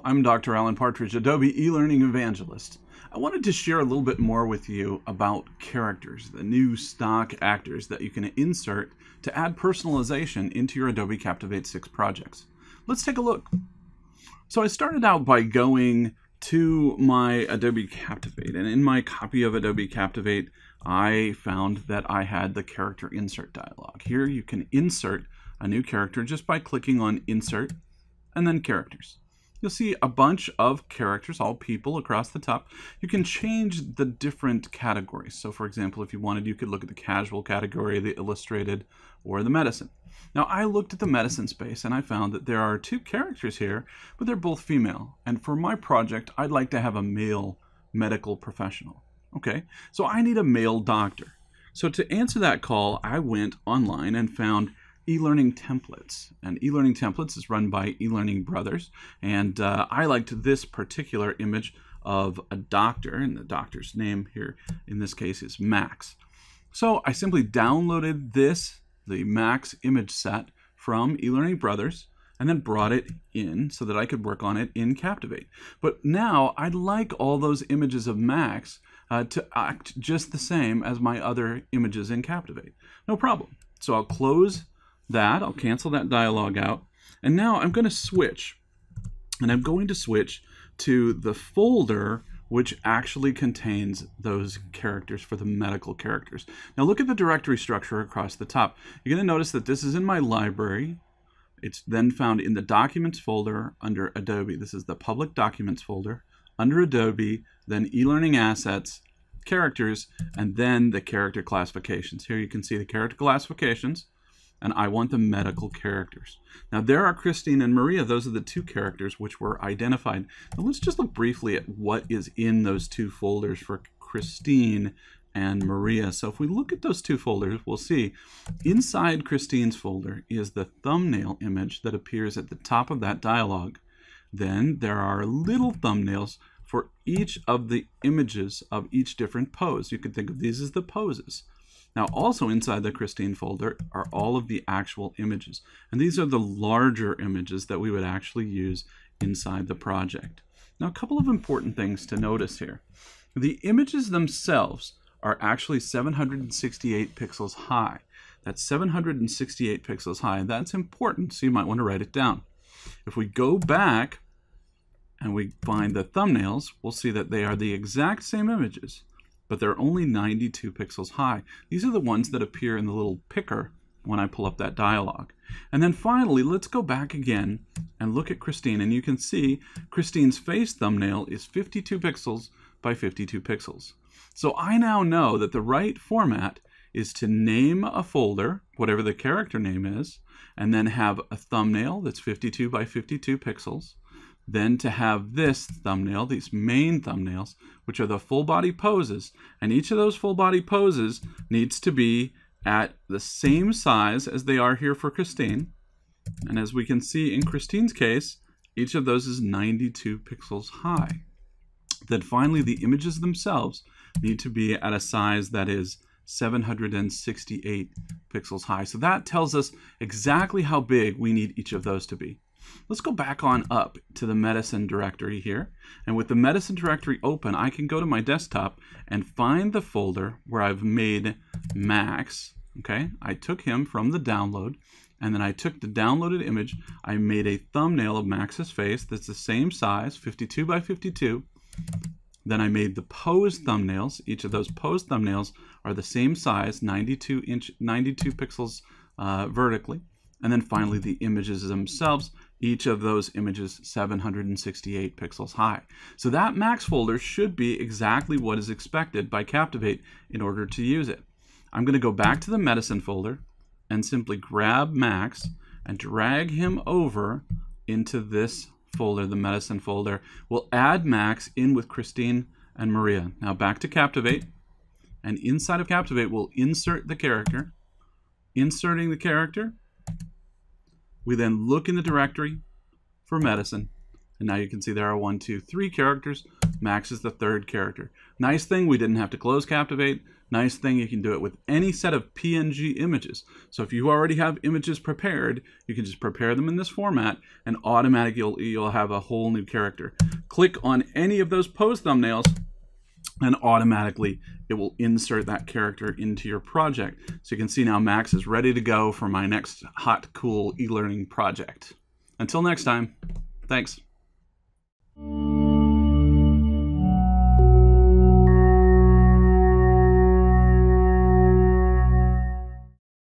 I'm Dr. Alan Partridge, Adobe eLearning Evangelist. I wanted to share a little bit more with you about characters, the new stock actors that you can insert to add personalization into your Adobe Captivate 6 projects. Let's take a look. So I started out by going to my Adobe Captivate, and in my copy of Adobe Captivate, I found that I had the character insert dialog. Here you can insert a new character just by clicking on Insert and then Characters. You'll see a bunch of characters, all people, across the top. You can change the different categories. So for example, if you wanted, you could look at the casual category, the illustrated, or the medicine. Now I looked at the medicine space and I found that there are two characters here, but they're both female. And for my project, I'd like to have a male medical professional. Okay, so I need a male doctor. So to answer that call, I went online and found eLearning Templates, and eLearning Templates is run by eLearning Brothers, and I liked this particular image of a doctor, and the doctor's name here in this case is Max. So I simply downloaded the Max image set from eLearning Brothers, and then brought it in so that I could work on it in Captivate. But now I'd like all those images of Max to act just the same as my other images in Captivate. No problem. So I'll close that, I'll cancel that dialog out, and now I'm going to switch, and I'm going to switch to the folder which actually contains those characters for the medical characters. Now look at the directory structure across the top. You're going to notice that this is in my library. It's then found in the Documents folder under Adobe. This is the Public Documents folder under Adobe, then eLearning Assets, Characters, and then the character classifications. Here you can see the character classifications, and I want the medical characters. Now there are Christine and Maria. Those are the two characters which were identified. Now let's just look briefly at what is in those two folders for Christine and Maria. So if we look at those two folders, we'll see inside Christine's folder is the thumbnail image that appears at the top of that dialog. Then there are little thumbnails for each of the images of each different pose. You can think of these as the poses. Now also inside the Christine folder are all of the actual images. And these are the larger images that we would actually use inside the project. Now a couple of important things to notice here. The images themselves are actually 768 pixels high. That's 768 pixels high, and that's important, so you might want to write it down. If we go back and we find the thumbnails, we'll see that they are the exact same images, but they're only 92 pixels high. These are the ones that appear in the little picker when I pull up that dialog. And then finally, let's go back again and look at Christine, and you can see Christine's face thumbnail is 52 pixels by 52 pixels. So I now know that the right format is to name a folder, whatever the character name is, and then have a thumbnail that's 52 by 52 pixels, then to have this thumbnail, these main thumbnails, which are the full body poses, and each of those full body poses needs to be at the same size as they are here for Christine. And as we can see in Christine's case, each of those is 92 pixels high. Then finally, the images themselves need to be at a size that is 768 pixels high. So that tells us exactly how big we need each of those to be. Let's go back on up to the medicine directory here. And with the medicine directory open, I can go to my desktop and find the folder where I've made Max. Okay, I took him from the download, and then I took the downloaded image. I made a thumbnail of Max's face that's the same size, 52 by 52. Then I made the pose thumbnails. Each of those pose thumbnails are the same size, 92 pixels vertically. And then finally the images themselves, each of those images 768 pixels high. So that Max folder should be exactly what is expected by Captivate in order to use it. I'm going to go back to the medicine folder and simply grab Max and drag him over into this folder, the medicine folder. We'll add Max in with Christine and Maria. Now back to Captivate, and inside of Captivate we'll insert the character. Inserting the character, we then look in the directory for medicine, And now you can see there are 1, 2, 3 characters. Max is the 3rd character. Nice thing, we didn't have to close Captivate. Nice thing, you can do it with any set of PNG images. So if you already have images prepared, you can just prepare them in this format and automatically you'll have a whole new character. Click on any of those pose thumbnails and automatically it will insert that character into your project. So you can see now Max is ready to go for my next hot, cool e-learning project. Until next time, thanks.